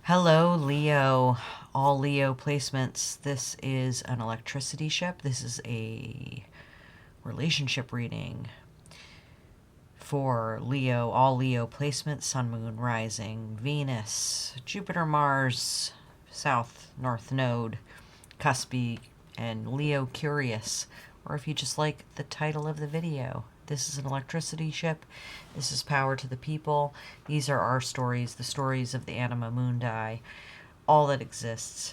Hello, Leo. All Leo placements. This is an electricity ship. This is a relationship reading for Leo. All Leo placements: Sun, Moon, Rising, Venus, Jupiter, Mars, South, North Node, Cuspy, and Leo Curious. Or if you just like the title of the video. This is an electricity ship. This is power to the people. These are our stories, the stories of the Anima Mundi, all that exists.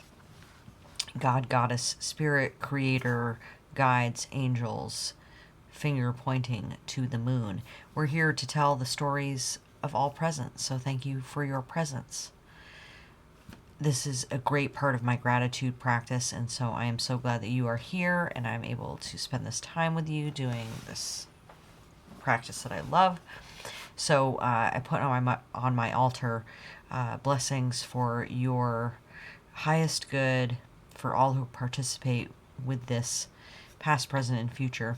God, Goddess, Spirit, Creator, guides, angels, finger pointing to the moon. We're here to tell the stories of all present, so thank you for your presence. This is a great part of my gratitude practice, and so I am so glad that you are here and I'm able to spend this time with you doing this practice that I love. So I put on my altar blessings for your highest good, for all who participate with this, past, present, and future.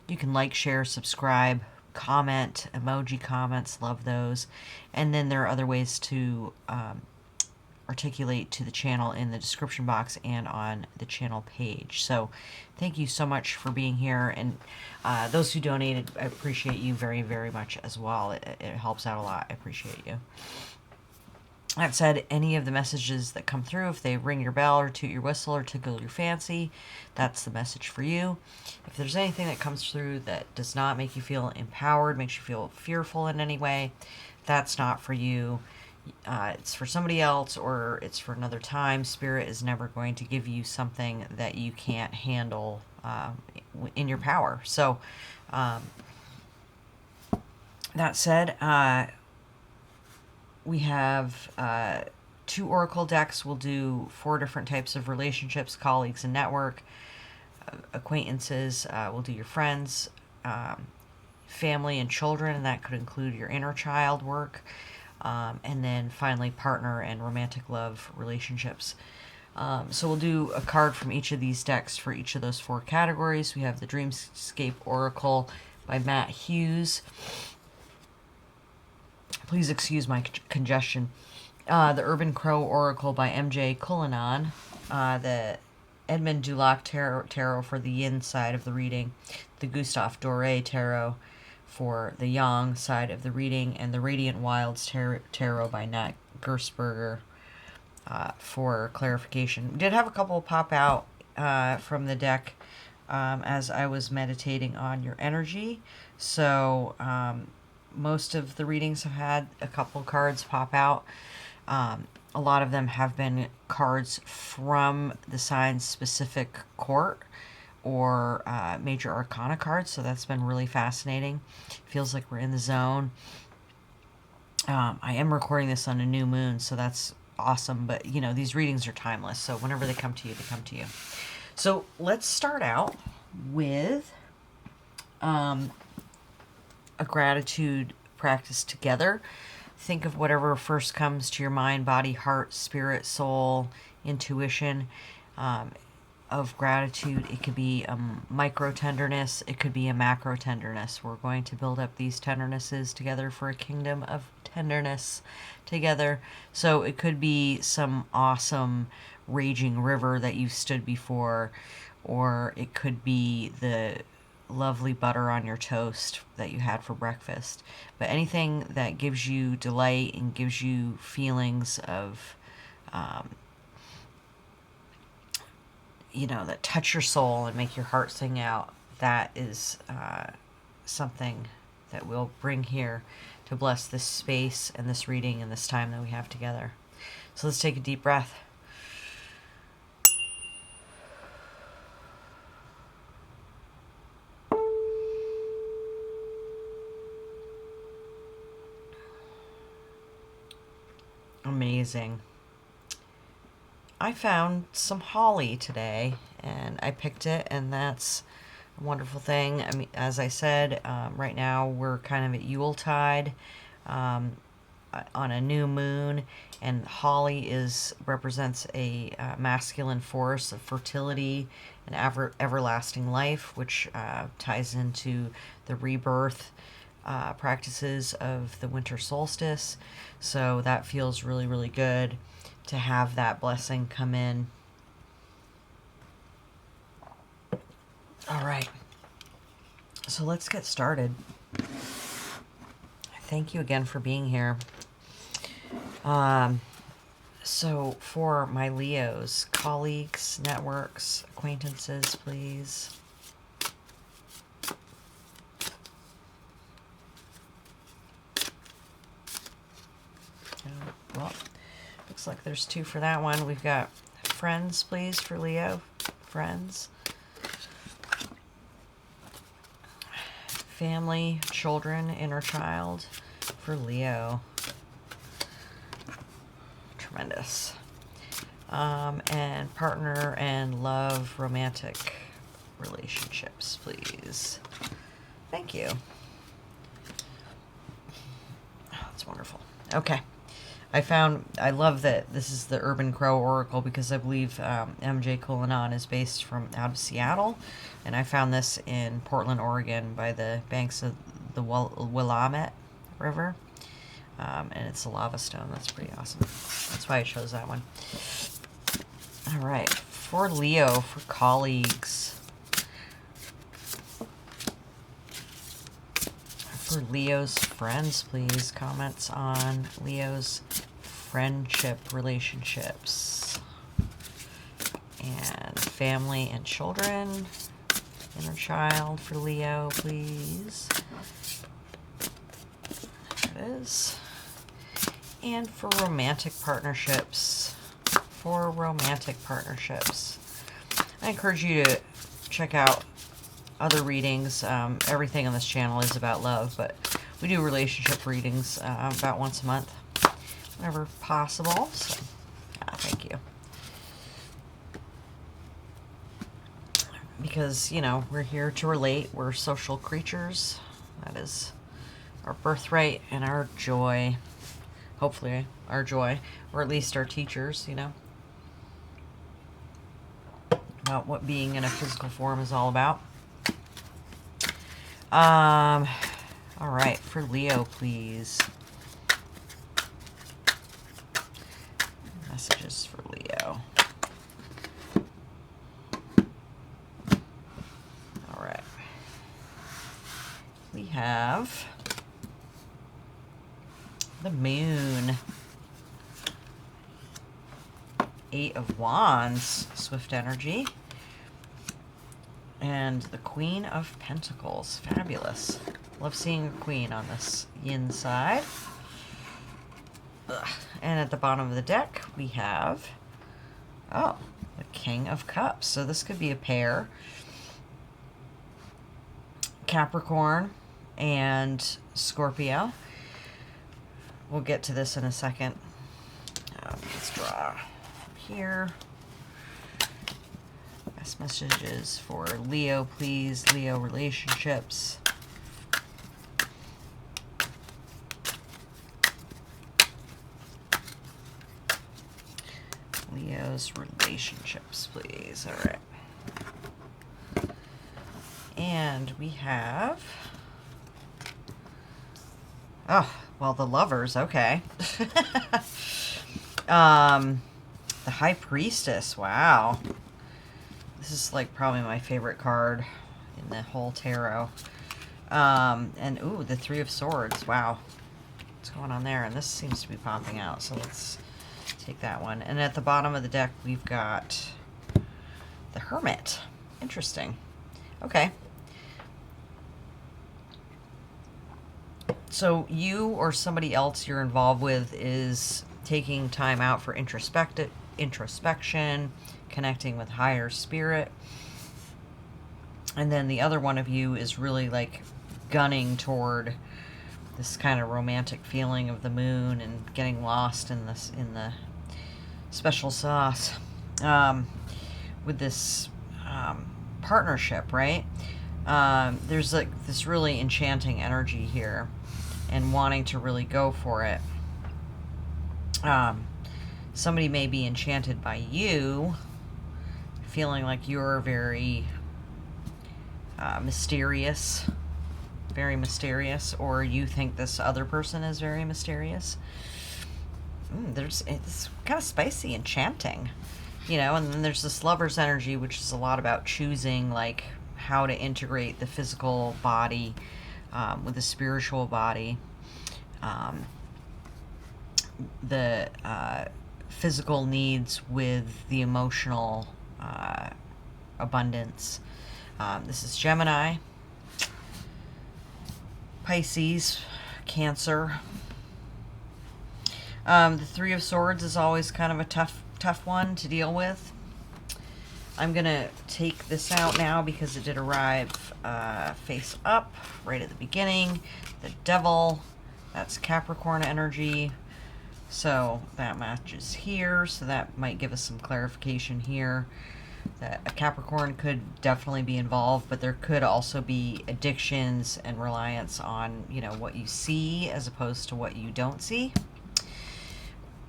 You can like, share, subscribe, comment, emoji comments, love those. And then there are other ways to articulate to the channel in the description box and on the channel page. So thank you so much for being here, and those who donated, I appreciate you very, very much as well. It helps out a lot. I appreciate you. That said, any of the messages that come through, if they ring your bell or toot your whistle or tickle your fancy, that's the message for you. If there's anything that comes through that does not make you feel empowered, makes you feel fearful in any way, that's not for you. It's for somebody else, or it's for another time. Spirit is never going to give you something that you can't handle in your power. So, that said, we have 2 oracle decks. We'll do 4 different types of relationships: colleagues and network, acquaintances. We'll do your friends, family and children, and that could include your inner child work. And then finally, partner and romantic love relationships. So we'll do a card from each of these decks for each of those 4 categories. We have the Dreamscape Oracle by Matt Hughes. Please excuse my congestion. The Urban Crow Oracle by MJ Cullinan. The Edmund Dulac Tarot for the yin side of the reading. The Gustave Doré Tarot for the yang side of the reading, and the Radiant Wilds Tarot by Nat Gersberger for clarification. We did have a couple pop out from the deck as I was meditating on your energy. So most of the readings have had a couple cards pop out. A lot of them have been cards from the sign's specific court or major arcana cards, so that's been really fascinating. Feels like we're in the zone. I am recording this on a new moon, so that's awesome, but you know, these readings are timeless, so whenever they come to you, they come to you. So let's start out with a gratitude practice together. Think of whatever first comes to your mind, body, heart, spirit, soul, intuition, of gratitude. It could be a micro tenderness. It could be a macro tenderness. We're going to build up these tendernesses together for a kingdom of tenderness together. So it could be some awesome raging river that you've stood before, or it could be the lovely butter on your toast that you had for breakfast. But anything that gives you delight and gives you feelings of that touch your soul and make your heart sing out, that is something that we'll bring here to bless this space and this reading and this time that we have together. So let's take a deep breath. Amazing. I found some holly today, and I picked it, and that's a wonderful thing. I mean, as I said, right now we're kind of at Yuletide, on a new moon, and holly represents a masculine force of fertility and everlasting life, which ties into the rebirth practices of the winter solstice. So that feels really, really good. to have that blessing come in. All right. So let's get started. Thank you again for being here. So for my Leos, colleagues, networks, acquaintances, please. Well, looks like there's 2 for that one. We've got friends, please, for Leo. Friends. Family, children, inner child for Leo. Tremendous. And partner and love, romantic relationships, please. Thank you. Oh, that's wonderful. Okay. I love that this is the Urban Crow Oracle because I believe MJ Cullinan is based out of Seattle. And I found this in Portland, Oregon by the banks of the Willamette River. And it's a lava stone. That's pretty awesome. That's why I chose that one. All right. For Leo, for colleagues. For Leo's friends, please. Comments on Leo's friendship relationships. And family and children. Inner child for Leo, please. There it is. And for romantic partnerships. I encourage you to check out other readings. Everything on this channel is about love, but we do relationship readings about once a month, whenever possible. So, thank you. Because, we're here to relate. We're social creatures. That is our birthright and our joy. Hopefully our joy, or at least our teachers, about what being in a physical form is all about. All right, for Leo, please. Messages for Leo. All right. We have the Moon. 8 of Wands, swift energy. And the Queen of Pentacles. Fabulous. Love seeing a queen on this yin side. And at the bottom of the deck, we have, the King of Cups. So this could be a pair. Capricorn and Scorpio. We'll get to this in a second. Let's draw from here. Best messages for Leo, please. Leo relationships. Leo's relationships, please. All right. And we have... the Lovers. Okay. The High Priestess. Wow. This is like probably my favorite card in the whole tarot. And the Three of Swords. Wow. What's going on there? And this seems to be popping out. So let's take that one. And at the bottom of the deck, we've got the Hermit. Interesting. Okay. So you or somebody else you're involved with is taking time out for introspection, connecting with higher spirit. And then the other one of you is really like gunning toward this kind of romantic feeling of the moon and getting lost in the special sauce with this partnership, right? There's like this really enchanting energy here and wanting to really go for it. Somebody may be enchanted by you, feeling like you're very mysterious, or you think this other person is very mysterious. It's kind of spicy, enchanting, and then there's this lover's energy, which is a lot about choosing, like, how to integrate the physical body with the spiritual body, um, the physical needs with the emotional abundance. This is Gemini, Pisces, Cancer. The Three of Swords is always kind of a tough one to deal with. I'm going to take this out now because it did arrive face up right at the beginning. The Devil, that's Capricorn energy. So that matches here. So that might give us some clarification here. That a Capricorn could definitely be involved, but there could also be addictions and reliance on, what you see as opposed to what you don't see.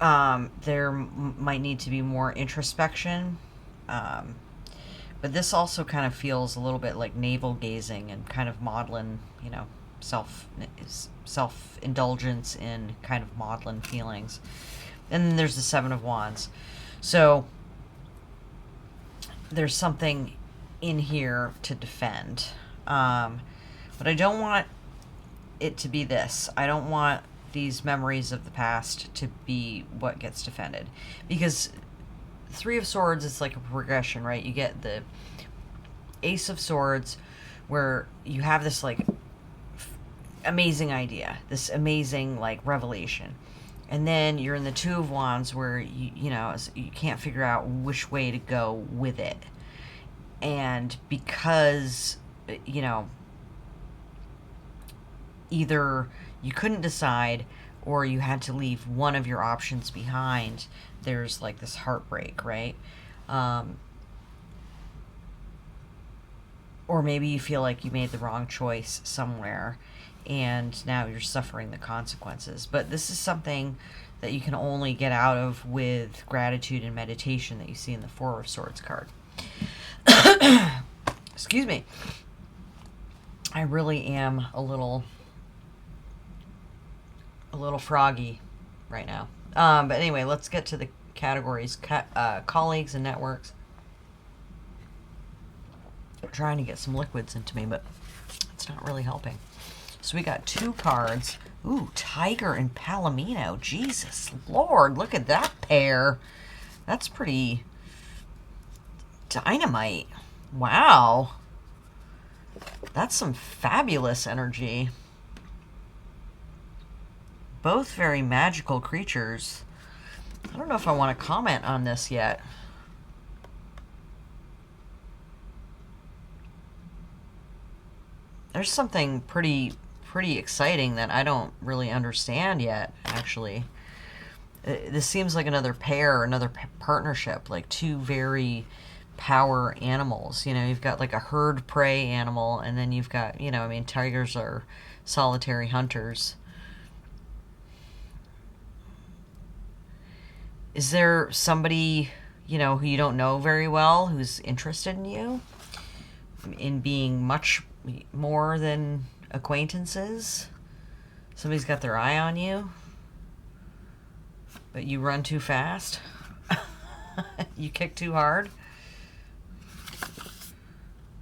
There might need to be more introspection. But this also kind of feels a little bit like navel gazing and kind of maudlin, self-indulgence in kind of maudlin feelings. And then there's the Seven of Wands. So there's something in here to defend. But I don't want it to be this. I don't want these memories of the past to be what gets defended. Because Three of Swords is like a progression, right? You get the Ace of Swords, where you have this, like, amazing idea, this amazing, like, revelation. And then you're in the Two of Wands, where you can't figure out which way to go with it. And because, either you couldn't decide or you had to leave one of your options behind, there's, like, this heartbreak, right? Or maybe you feel like you made the wrong choice somewhere and now you're suffering the consequences. But this is something that you can only get out of with gratitude and meditation that you see in the Four of Swords card. Excuse me. I really am a little froggy right now. But anyway, let's get to the categories. Colleagues and networks. I'm trying to get some liquids into me, but it's not really helping. So we got two cards. Ooh, Tiger and Palomino. Jesus Lord, look at that pair. That's pretty dynamite. Wow. That's some fabulous energy. Both very magical creatures. I don't know if I want to comment on this yet. There's something pretty exciting that I don't really understand yet, actually. This seems like another pair, another partnership, like two very power animals. You've got like a herd prey animal, and then you've got, tigers are solitary hunters. Is there somebody, who you don't know very well who's interested in you? In being much more than acquaintances? Somebody's got their eye on you, but you run too fast? You kick too hard?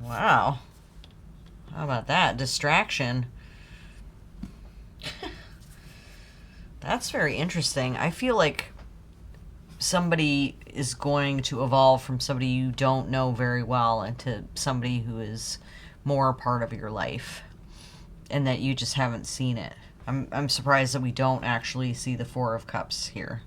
Wow. How about that? Distraction. That's very interesting. I feel like somebody is going to evolve from somebody you don't know very well into somebody who is more part of your life, and that you just haven't seen it. I'm surprised that we don't actually see the Four of Cups here.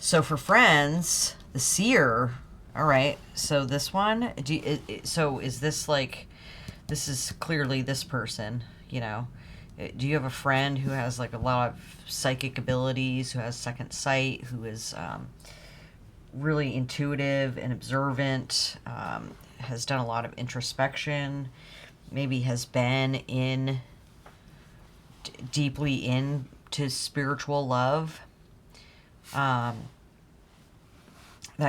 So for friends, the Seer. All right. So this one. So is this like? This is clearly this person. Do you have a friend who has like a lot of psychic abilities, who has second sight, who is really intuitive and observant, has done a lot of introspection, maybe has been deeply into spiritual love, that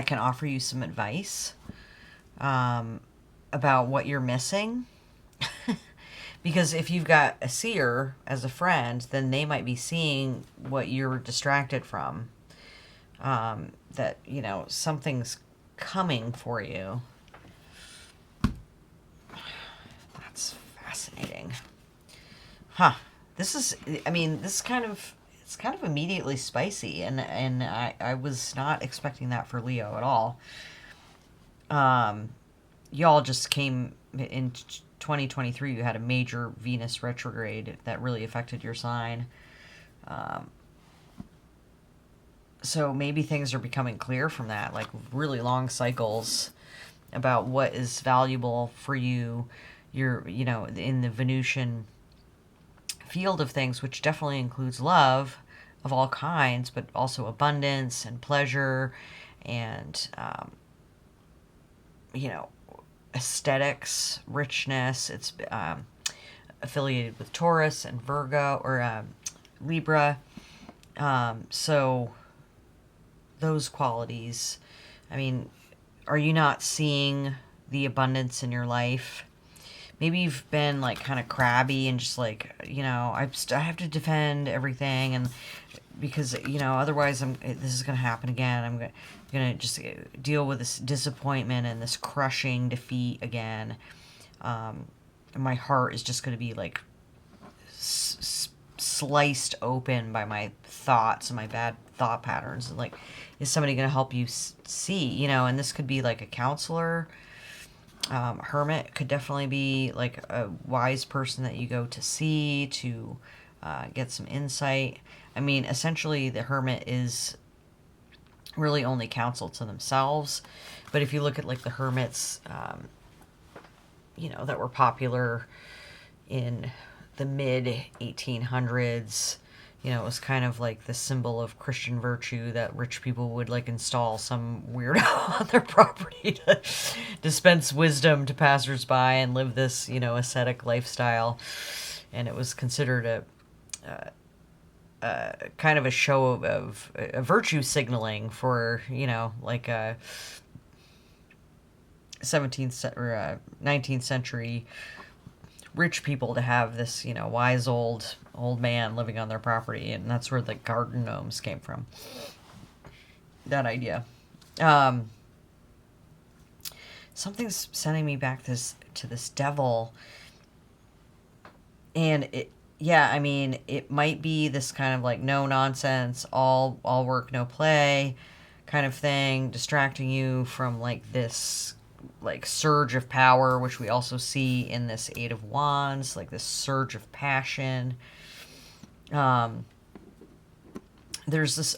can offer you some advice about what you're missing? Because if you've got a seer as a friend, then they might be seeing what you're distracted from. That, something's coming for you. That's fascinating. Huh. This is it's kind of immediately spicy, and I was not expecting that for Leo at all. Y'all just came in 2023. You had a major Venus retrograde that really affected your sign. So maybe things are becoming clear from that, like really long cycles about what is valuable for you. You're, in the Venusian field of things, which definitely includes love of all kinds, but also abundance and pleasure and, aesthetics, richness. It's affiliated with Taurus and Virgo or Libra. So those qualities, are you not seeing the abundance in your life? Maybe you've been like kind of crabby and just like, I have to defend everything, and because otherwise this is going to happen again. I'm going to just deal with this disappointment and this crushing defeat again. My heart is just going to be like sliced open by my thoughts and my bad thought patterns. Like, is somebody going to help you see? And this could be like a counselor. Hermit could definitely be like a wise person that you go to see to get some insight. Essentially, the hermit is really only counsel to themselves. But if you look at like the hermits, that were popular in the mid 1800s, it was kind of like the symbol of Christian virtue that rich people would like install some weirdo on their property to dispense wisdom to passersby and live this, ascetic lifestyle. And it was considered a kind of a show of a virtue signaling for, like a 17th or 19th century rich people to have this, wise old man living on their property, and that's where the garden gnomes came from. That idea. Something's sending me back to this devil, and it might be this kind of like no nonsense, all work no play kind of thing, distracting you from like this like surge of power, which we also see in this Eight of Wands, like this surge of passion. There's this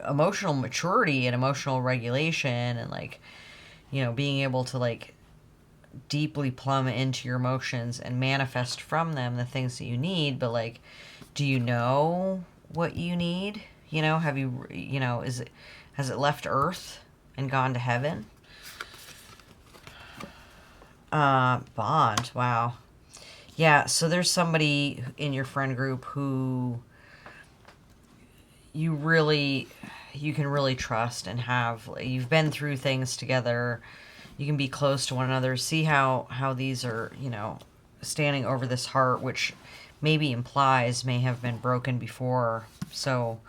emotional maturity and emotional regulation, and like, being able to like deeply plumb into your emotions and manifest from them the things that you need. But like, do you know what you need? Have you, has it left Earth and gone to heaven? Bond. Wow. Yeah. So there's somebody in your friend group who you can really trust and have, you've been through things together. You can be close to one another. See how these are, standing over this heart, which maybe implies may have been broken before. So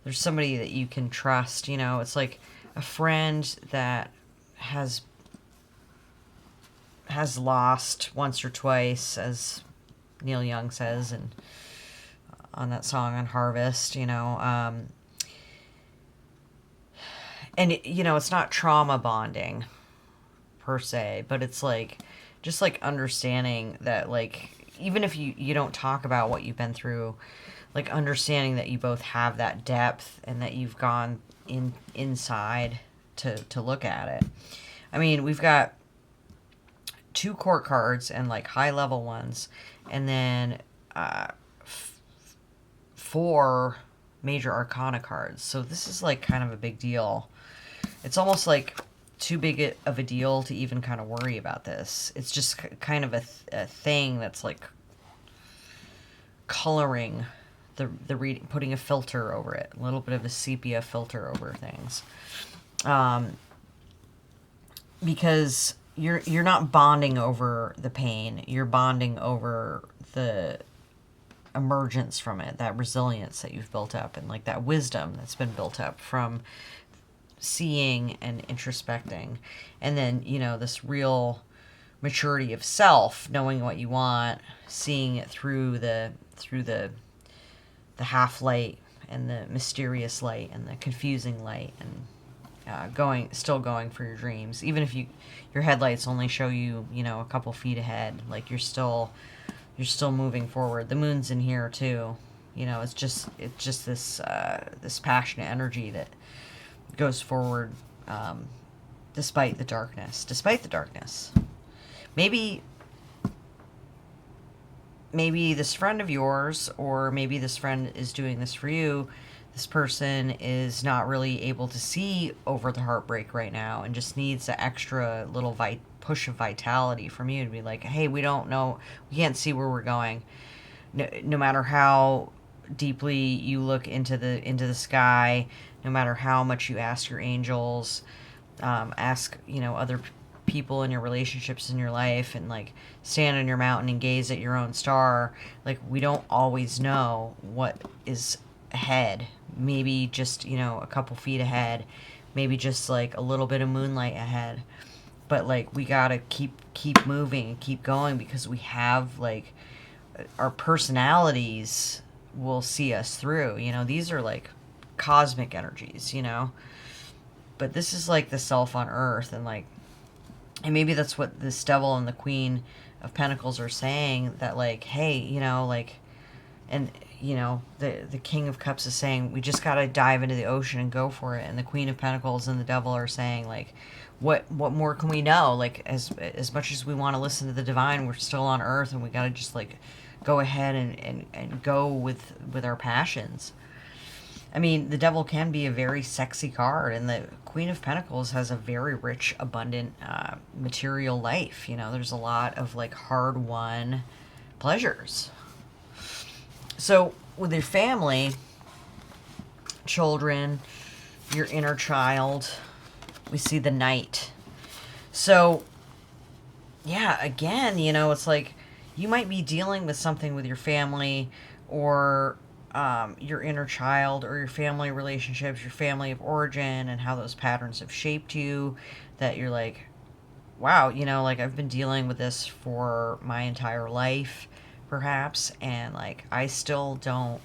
there's somebody that you can trust. It's like a friend that has lost once or twice, as Neil Young says, and on that song on Harvest, and it's not trauma bonding per se, but it's like just like understanding that, like, even if you don't talk about what you've been through, like understanding that you both have that depth and that you've gone inside to look at it. We've got 2 court cards and like high level ones, and then 4 major arcana cards. So this is like kind of a big deal. It's almost like too big of a deal to even kind of worry about this. It's just kind of a thing that's like coloring the reading, putting a filter over it, a little bit of a sepia filter over things. Because you're not bonding over the pain. You're bonding over the emergence from it, that resilience that you've built up, and like that wisdom that's been built up from seeing and introspecting. And then, this real maturity of self, knowing what you want, seeing it through the half light and the mysterious light and the confusing light, and still going for your dreams, even if your headlights only show you a couple feet ahead. Like you're still moving forward. The moon's in here too. It's just this passionate energy that goes forward, despite the darkness. Maybe this friend of yours, or maybe this friend is doing this for you. This person is not really able to see over the heartbreak right now and just needs an extra little push of vitality from you to be like, hey, we don't know, we can't see where we're going. No matter how deeply you look into the sky, no matter how much you ask your angels, ask other people in your relationships in your life, and like stand on your mountain and gaze at your own star. Like, we don't always know what is ahead. Maybe just a couple feet ahead, maybe just like a little bit of moonlight ahead. But like, we gotta keep moving and keep going, because we have like our personalities will see us through. These are like cosmic energies, but this is like the self on earth. And maybe that's what this devil and the Queen of Pentacles are saying, that like, hey, and the King of Cups is saying, we just got to dive into the ocean and go for it. And the Queen of Pentacles and the devil are saying, like, what more can we know? Like, as much as we want to listen to the divine, we're still on earth, and we got to just like go ahead and go with our passions. I mean, the devil can be a very sexy card, and the Queen of Pentacles has a very rich, abundant material life. There's a lot of like hard-won pleasures. So with your family, children, your inner child, we see the Knight. So yeah, again, it's like you might be dealing with something with your family, or your inner child, or your family relationships, your family of origin, and how those patterns have shaped you, that you're like, wow, like I've been dealing with this for my entire life, perhaps, and like I still don't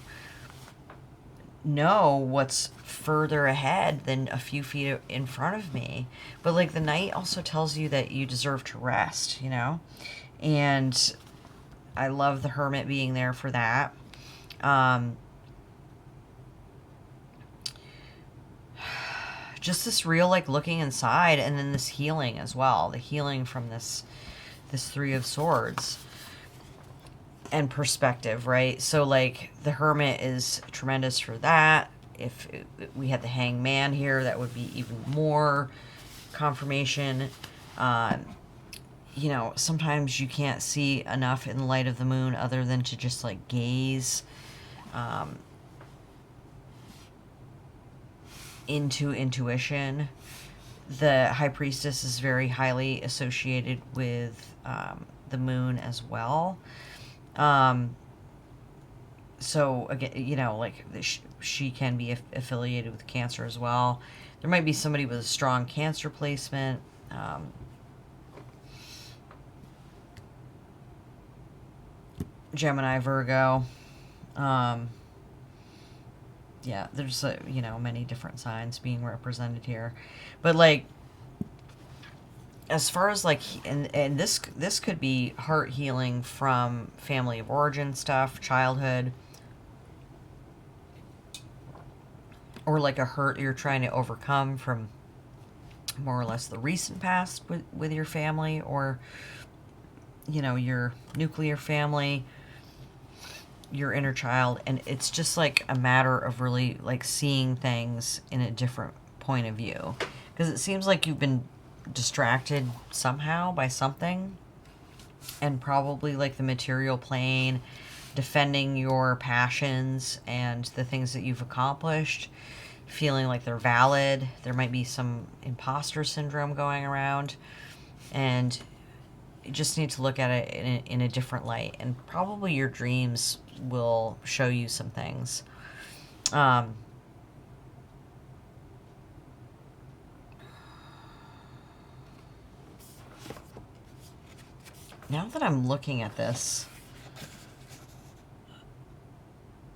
know what's further ahead than a few feet in front of me. But like, the Knight also tells you that you deserve to rest, and I love the Hermit being there for that. Just this real like looking inside, and then this healing as well, the healing from this Three of Swords and perspective, right? So like, the Hermit is tremendous for that. If we had the Hangman here, that would be even more confirmation. Sometimes you can't see enough in the light of the moon other than to just like gaze into intuition. The High Priestess is very highly associated with the moon as well. So again, like she can be affiliated with Cancer as well. There might be somebody with a strong Cancer placement. Gemini, Virgo. Yeah, there's many different signs being represented here, but like, as far as like, and this could be heart healing from family of origin stuff, childhood, or like a hurt you're trying to overcome from more or less the recent past with your family, or your nuclear family, your inner child. And it's just like a matter of really like seeing things in a different point of view, because it seems like you've been distracted somehow by something, and probably like the material plane, defending your passions and the things that you've accomplished, feeling like they're valid. There might be some imposter syndrome going around. And you just need to look at it in a different light, and probably your dreams will show you some things. Um, now that I'm looking at this,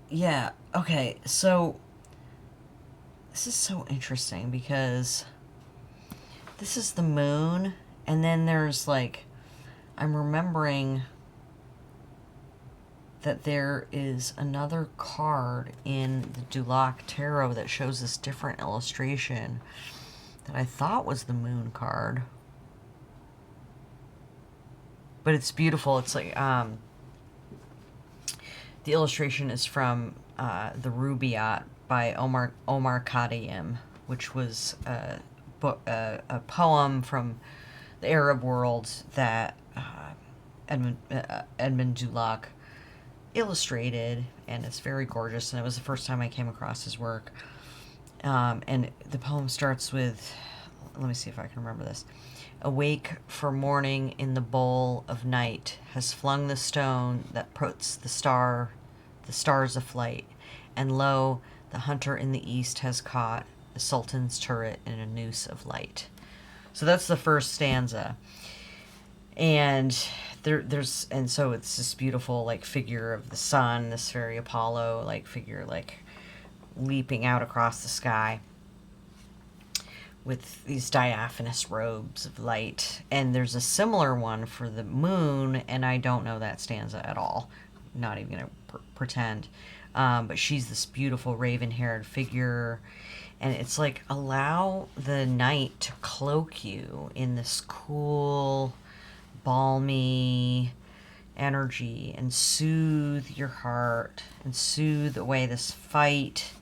yeah, okay, so this is so interesting because this is the moon, and then there's like, I'm remembering that there is another card in the Dulac Tarot that shows this different illustration that I thought was the moon card. But it's beautiful. It's like, the illustration is from the Rubaiyat by Omar Khayyam, which was a poem from the Arab world that Edmund Dulac illustrated, and it's very gorgeous, and it was the first time I came across his work. And the poem starts with, let me see if I can remember this. Awake for morning in the bowl of night, has flung the stone that puts the stars aflight, and lo, the hunter in the east has caught the sultan's turret in a noose of light. So that's the first stanza. And and so it's this beautiful like figure of the sun, this very Apollo like figure, like leaping out across the sky with these diaphanous robes of light. And there's a similar one for the moon, and I don't know that stanza at all. Not even gonna pretend. But she's this beautiful raven-haired figure, and it's like, allow the night to cloak you in this cool, balmy energy and soothe your heart and soothe away this fight.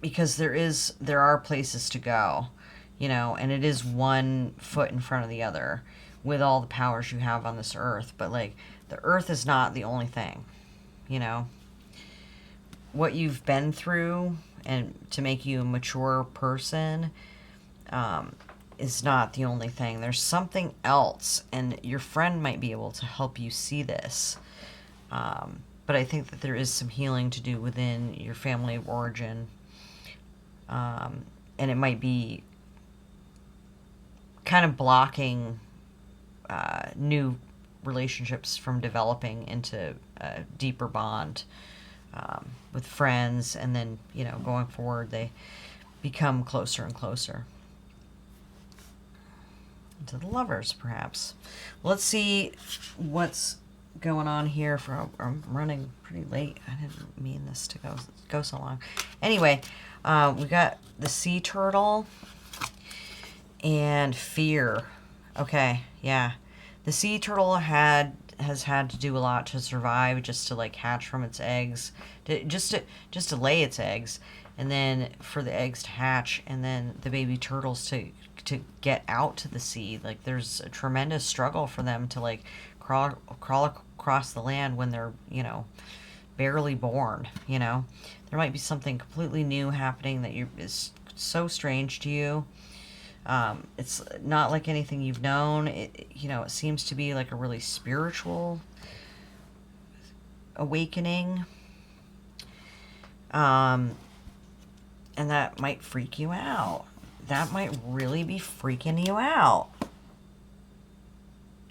Because there are places to go, and it is one foot in front of the other with all the powers you have on this earth. But like, the earth is not the only thing, what you've been through and to make you a mature person is not the only thing. There's something else, and your friend might be able to help you see this. But I think that there is some healing to do within your family of origin. And it might be kind of blocking new relationships from developing into a deeper bond with friends, and then, going forward, they become closer and closer. To the lovers, perhaps. Let's see what's going on here. I'm running pretty late. I didn't mean this to go so long. Anyway, we got the sea turtle and fear. Okay, yeah. The sea turtle has had to do a lot to survive, just to like hatch from its eggs, just to lay its eggs, and then for the eggs to hatch, and then the baby turtles to get out to the sea. Like, there's a tremendous struggle for them to like crawl across the land when they're barely born. There might be something completely new happening that is so strange to you. It's not like anything you've known. It seems to be like a really spiritual awakening. And that might freak you out. That might really be freaking you out.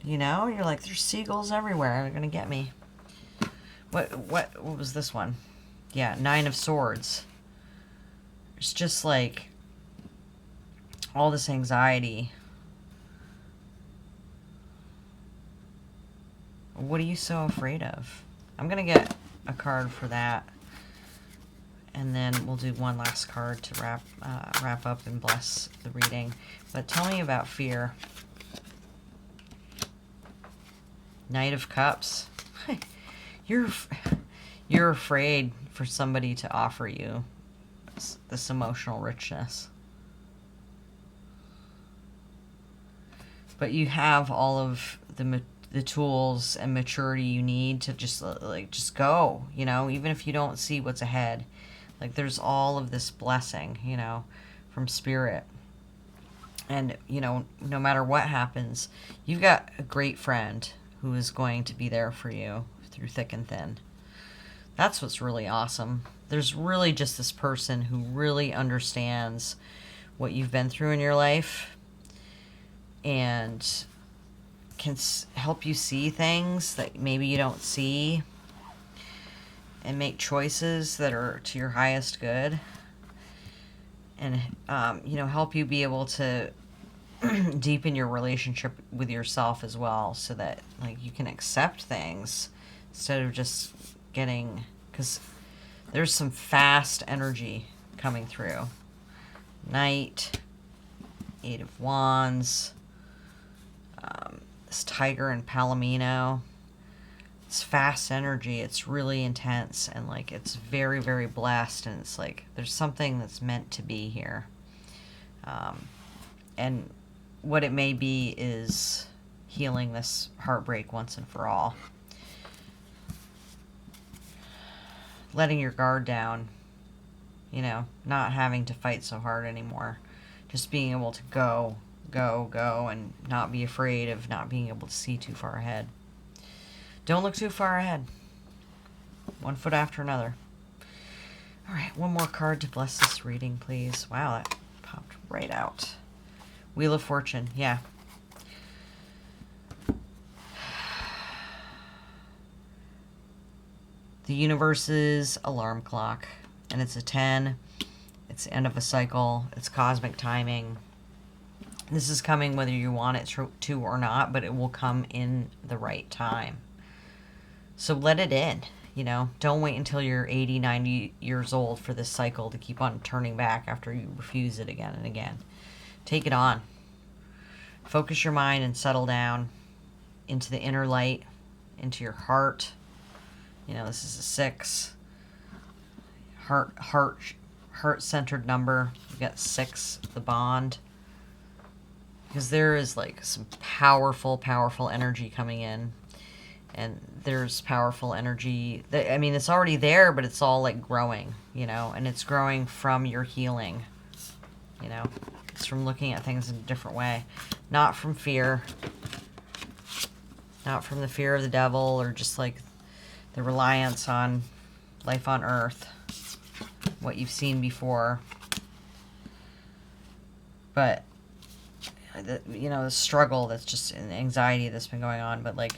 You're like, there's seagulls everywhere. They're gonna get me. What was this one? Yeah, 9 of Swords. It's just like all this anxiety. What are you so afraid of? I'm gonna get a card for that, and then we'll do one last card to wrap up and bless the reading. But tell me about fear. Knight of Cups. You're afraid for somebody to offer you this emotional richness. But you have all of the tools and maturity you need to just go, even if you don't see what's ahead. Like, there's all of this blessing, from spirit. And, you know, no matter what happens, you've got a great friend who is going to be there for you through thick and thin. That's what's really awesome. There's really just this person who really understands what you've been through in your life and can help you see things that maybe you don't see and make choices that are to your highest good. And, you know, help you be able to deepen your relationship with yourself as well, so that, like, you can accept things instead of just getting, because there's some fast energy coming through. Knight, Eight of Wands, this Tiger and Palomino. It's fast energy. It's really intense, and like it's very, very blessed, and it's like there's something that's meant to be here. And what it may be is healing this heartbreak once and for all. Letting your guard down, you know, not having to fight so hard anymore. Just being able to go, and not be afraid of not being able to see too far ahead. Don't look too far ahead. One foot after another. All right, one more card to bless this reading, please. Wow, that popped right out. Wheel of Fortune, yeah. The universe's alarm clock, and it's a 10. It's the end of a cycle. It's cosmic timing. This is coming whether you want it to or not, but it will come in the right time. So let it in, you know. Don't wait until you're 80, 90 years old for this cycle to keep on turning back after you refuse it again and again. Take it on. Focus your mind and settle down into the inner light, into your heart. You know, this is a 6. Heart-centered number. You got 6, the bond. Because there is like some powerful energy coming in. And there's powerful energy that, I mean, it's already there, but it's all like growing, you know, and it's growing from your healing, you know. It's from looking at things in a different way, not from fear, not from the fear of the devil or just like the reliance on life on earth, what you've seen before, but you know, the struggle that's just an anxiety that's been going on, but like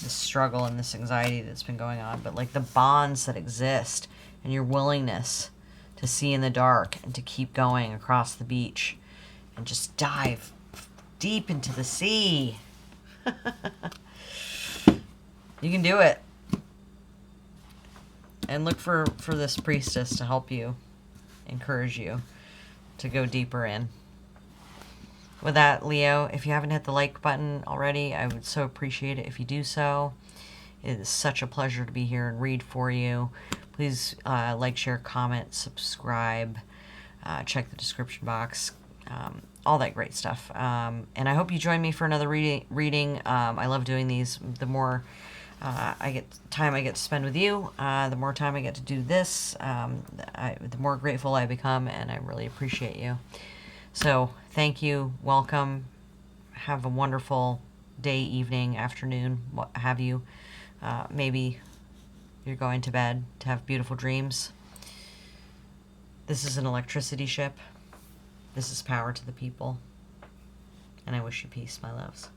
this struggle and this anxiety that's been going on, but like the bonds that exist and your willingness to see in the dark and to keep going across the beach and just dive deep into the sea. You can do it. And look for this priestess to help you, encourage you to go deeper in. With that, Leo, if you haven't hit the like button already, I would so appreciate it if you do so. It is such a pleasure to be here and read for you. Please like, share, comment, subscribe, check the description box, all that great stuff. And I hope you join me for another reading. I love doing these. The more I get to spend with you, the more time I get to do this, the more grateful I become, and I really appreciate you. So thank you, welcome, have a wonderful day, evening, afternoon, what have you. Maybe you're going to bed to have beautiful dreams. This is an electricity ship. This is power to the people. And I wish you peace, my loves.